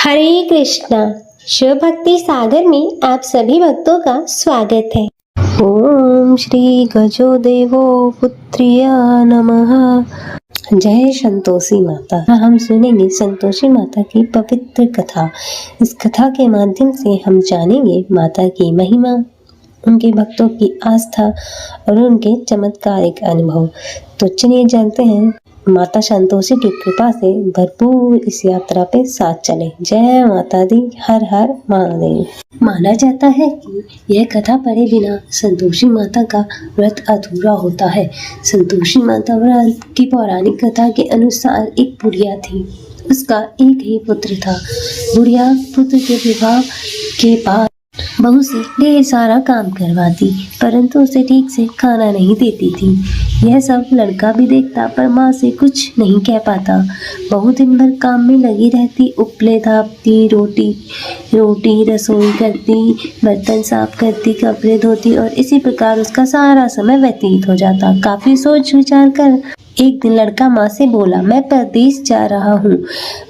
हरे कृष्णा। शिव भक्ति सागर में आप सभी भक्तों का स्वागत है। ओम श्री गजो देवो पुत्रिय नमः। जय संतोषी माता। हम सुनेंगे संतोषी माता की पवित्र कथा। इस कथा के माध्यम से हम जानेंगे माता की महिमा, उनके भक्तों की आस्था और उनके चमत्कारिक अनुभव। तो चलिए जानते हैं माता संतोषी की कृपा से भरपूर इस यात्रा पे साथ चले। जय माता दी। हर हर महादेव। माना जाता है कि यह कथा पढ़े बिना संतोषी माता का व्रत अधूरा होता है। संतोषी माता व्रत की पौराणिक कथा के अनुसार एक बुढ़िया थी। उसका एक ही पुत्र था। बुढ़िया पुत्र के विवाह के बाद बहू से ढेर सारा काम करवाती, परंतु उसे ठीक से खाना नहीं देती थी। यह सब लड़का भी देखता, पर माँ से कुछ नहीं कह पाता। बहू दिन भर काम में लगी रहती, उपले थापती, रोटी रसोई करती, बर्तन साफ करती, कपड़े धोती और इसी प्रकार उसका सारा समय व्यतीत हो जाता। काफी सोच विचार कर एक दिन लड़का माँ से बोला, मैं परदेश जा रहा हूँ।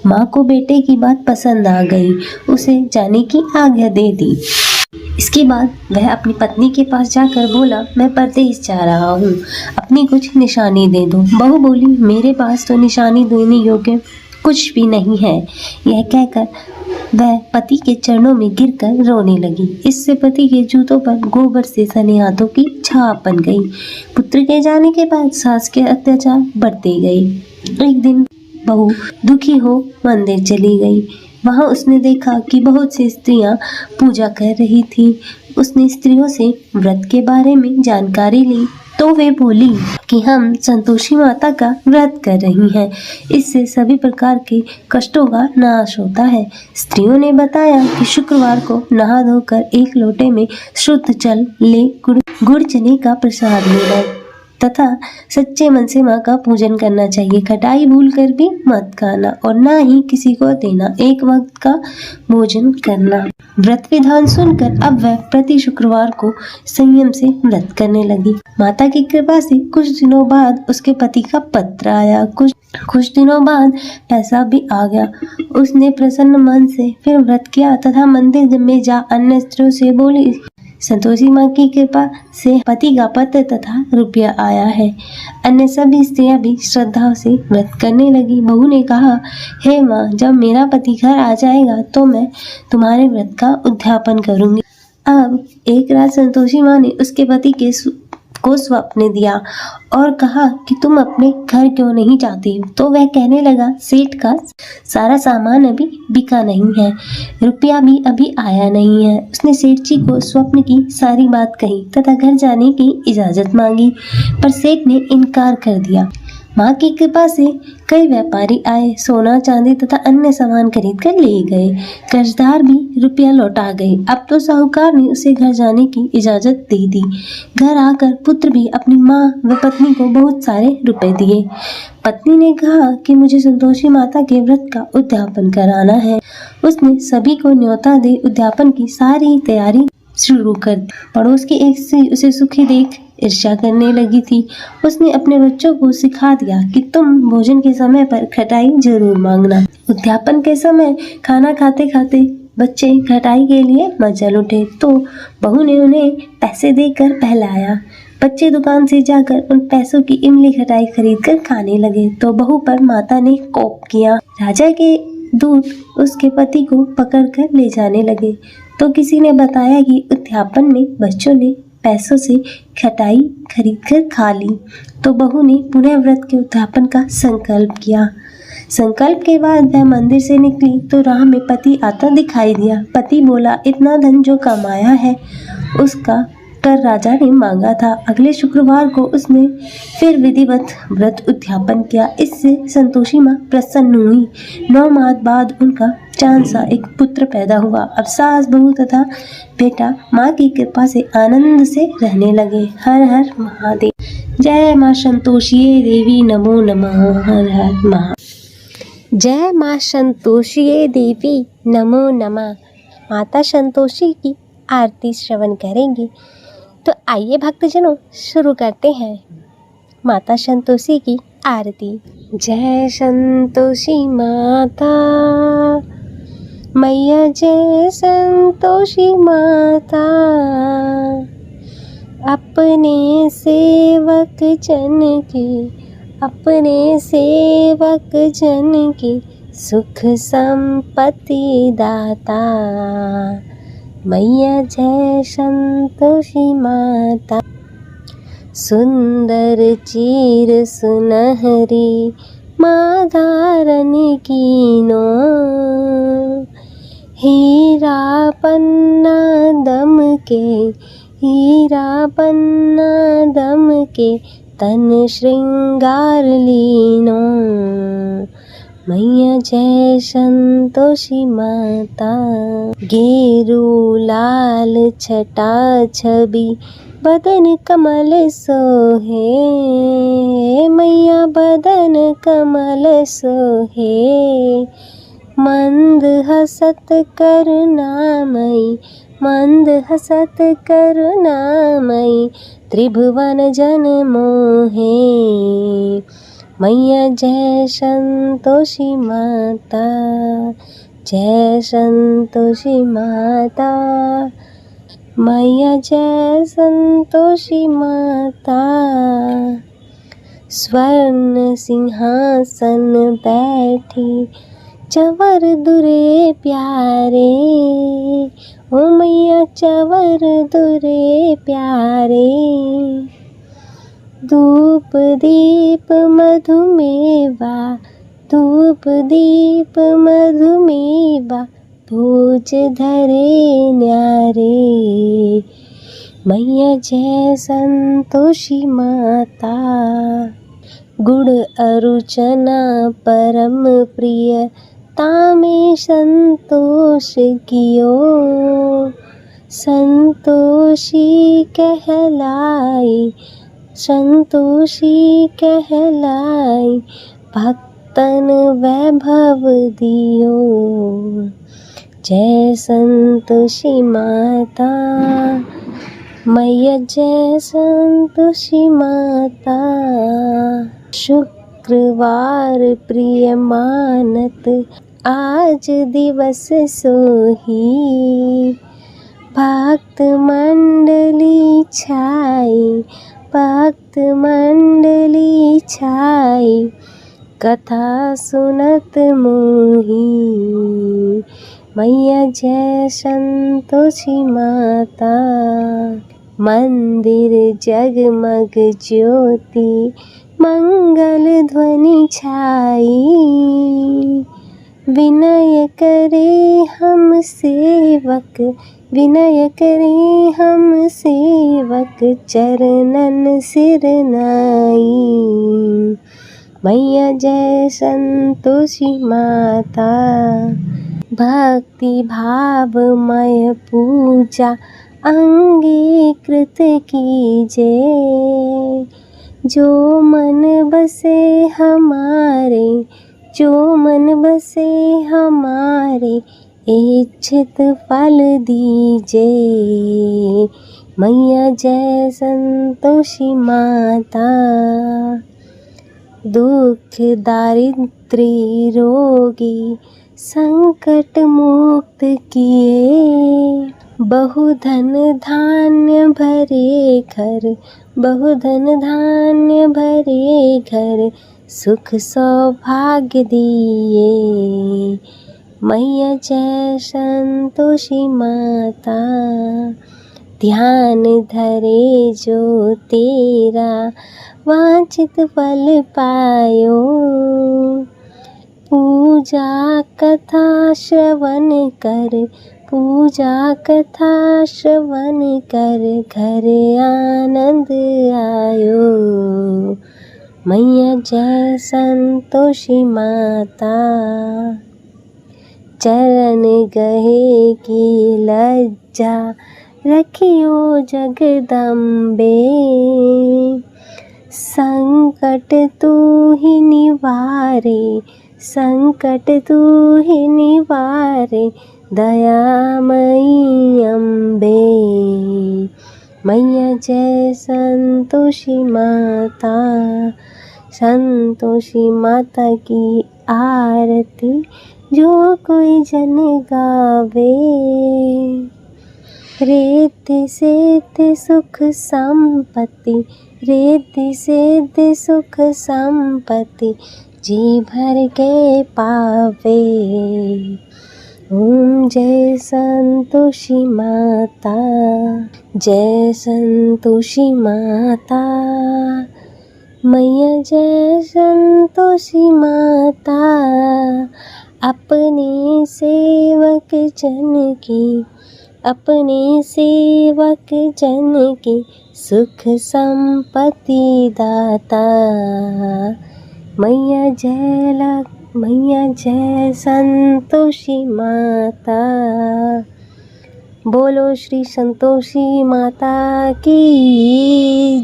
माँ को बेटे की बात पसंद आ गई, उसे जाने की आज्ञा दे दी। इसके बाद वह अपनी पत्नी के पास जाकर बोला, मैं परदेश जा रहा हूँ, अपनी कुछ निशानी दे दो। बहू बोली, मेरे पास तो निशानी देने योग्य कुछ भी नहीं है। यह कहकर वह पति के चरणों में गिरकर रोने लगी। इससे पति के जूतों पर गोबर से सने हाथों की छाप बन गई। पुत्र के जाने के बाद सास के अत्याचार बढ़ते गए। एक दिन बहू दुखी हो मंदिर चली गई। वहां उसने देखा कि बहुत सी स्त्रियां पूजा कर रही थी। उसने स्त्रियों से व्रत के बारे में जानकारी ली तो वे बोली कि हम संतोषी माता का व्रत कर रही हैं। इससे सभी प्रकार के कष्टों का नाश होता है। स्त्रियों ने बताया कि शुक्रवार को नहा धोकर एक लोटे में शुद्ध जल ले गुड़ चने का प्रसाद लेना तथा सच्चे मन से माँ का पूजन करना चाहिए। खटाई भूल कर भी मत खाना और ना ही किसी को देना। एक वक्त का भोजन करना। व्रत विधान सुनकर अब वह प्रति शुक्रवार को संयम से व्रत करने लगी। माता की कृपा से कुछ दिनों बाद उसके पति का पत्र आया। कुछ दिनों बाद पैसा भी आ गया। उसने प्रसन्न मन से फिर व्रत किया तथा मंदिर में जा अन्य स्त्रियों से बोली, संतोषी माँ की कृपा से पति का पत्र तथा रुपया आया है। अन्य सभी स्त्रियां भी श्रद्धा से व्रत करने लगी। बहू ने कहा, हे माँ, जब मेरा पति घर आ जाएगा तो मैं तुम्हारे व्रत का उद्यापन करूंगी। अब एक रात संतोषी माँ ने उसके पति को स्वप्न दिया और कहा कि तुम अपने घर क्यों नहीं जाती। तो वह कहने लगा, सेठ का सारा सामान अभी बिका नहीं है, रुपया भी अभी आया नहीं है। उसने सेठ जी को स्वप्न की सारी बात कही तथा घर जाने की इजाजत मांगी, पर सेठ ने इनकार कर दिया। माँ की कृपा से कई व्यापारी आए, सोना चांदी तथा अन्य सामान खरीद कर ले गए। कर्जदार भी रुपया लौटा गए। अब तो साहूकार ने उसे घर जाने की इजाजत दे दी। घर आकर पुत्र भी अपनी माँ व पत्नी को बहुत सारे रुपए दिए। पत्नी ने कहा कि मुझे संतोषी माता के व्रत का उद्यापन कराना है। उसने सभी को न्योता दे उद्यापन की सारी तैयारी शुरू कर दी। पड़ोस की एक स्त्री उसे सुखी देख ईर्ष्या करने लगी थी। उसने अपने बच्चों को सिखा दिया कि तुम भोजन के समय पर खटाई जरूर मांगना। उद्यापन के समय खाना खाते खाते बच्चे खटाई के लिए मचल उठे तो बहू ने उन्हें पैसे देकर बहलाया। बच्चे दुकान से जाकर उन पैसों की इमली खटाई खरीद कर खाने लगे तो बहू पर माता ने कोप किया। राजा के दूत उसके पति को पकड़कर ले जाने लगे तो किसी ने बताया कि उद्यापन में बच्चों ने पैसों से खटाई खरीद कर खा ली। तो बहू ने पुनः व्रत के उद्यापन का संकल्प किया। संकल्प के बाद वह मंदिर से निकली तो राह में पति आता दिखाई दिया। पति बोला, इतना धन जो कमाया है उसका कर राजा ने मांगा था। अगले शुक्रवार को उसने फिर विधिवत व्रत उद्यापन किया। इससे संतोषी माँ प्रसन्न हुई। 9 माह बाद उनका चांद सा एक पुत्र पैदा हुआ। अब सास बहू तथा बेटा माँ की कृपा से आनंद से रहने लगे। हर हर महादेव। जय माँ संतोषी देवी नमो नमः। हर हर महादेव। जय माँ संतोषी देवी नमो नमः। माता संतोषी की आरती श्रवण करेंगे। तो आइए भक्तजनों शुरू करते हैं माता संतोषी की आरती। जय संतोषी माता, मैया जय संतोषी माता, अपने सेवक जन की, अपने सेवक जन की सुख संपत्ति दाता। मैया जय संतोषी माता। सुंदर चीर सुनहरी माँ धारण कीनो, हीरा पन्ना दम के, हीरा पन्ना दम के तन श्रृंगार लीनो। मैया जय संतोषी माता। गेरू लाल छटा छवि बदन कमल सोहे, मैया बदन कमल सोहे। मंद हसत करुणामयी, मंद हसत करुणामयी त्रिभुवन जन मोहे। मैया जय संतोषी माता, जय संतोषी माता। मैया जय संतोषी माता। स्वर्ण सिंहासन बैठी चंवर दुरे प्यारे, ओ मैया चंवर दुरे प्यारे। धूप दीप मधुमेवा, धूप दीप मधुमेवा भोज धरे न्यारे। मैया जय संतोषी माता। गुड़ अरुचना परम प्रिय तामे संतोष कियो, संतोषी कहलाई, संतोषी कहलाई भक्तन वैभव दियो। जय संतोषी माता। मैया जय संतोषी माता। शुक्रवार प्रिय मानत आज दिवस सोही, भक्त मंडली छाई, भक्त मंडली छाई कथा सुनत मोही। मैया जय संतोषी माता। मंदिर जगमग ज्योति मंगल ध्वनि छाई, विनय करे हम सेवक, विनय करे हम सेवक चरणन सिर नाई। मैया जय संतोषी माता। भक्ति भावमय पूजा अंगीकृत कीजे, जो मन बसे हमारे, जो मन बसे हमारे इच्छित फल दीजे। मैया जय संतोषी माता। दुख दारिद्र्य रोगी संकट मुक्त किए, बहुधन धान्य भरे घर, बहुधन धान्य भरे घर सुख सौभाग्य दिए। मैया जय संतोषी माता। ध्यान धरे जो तेरा वांछित फल पायो, पूजा कथा श्रवण कर, पूजा कथा श्रवण कर घर आनंद आयो। मैया जय संतोषी माता। चरण गहे की लज्जा रखियो जगदम्बे, संकट तू ही निवारे, संकट तू ही निवारे दयामयी अम्बे। मैया जय संतोषी माता। संतोषी माता की आरती जो कोई जन गावे। रिद्धि सिद्धि सुख संपत्ति, रिद्धि सिद्धि सुख संपत्ति, जी भर के पावे। ओम जय संतोषी माता, जय संतोषी माता, मैया जय संतोषी माता। अपने सेवक जन की, अपने सेवक जन की सुख संपत्ति दाता। मैया जय संतोषी माता। बोलो श्री संतोषी माता की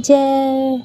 जय।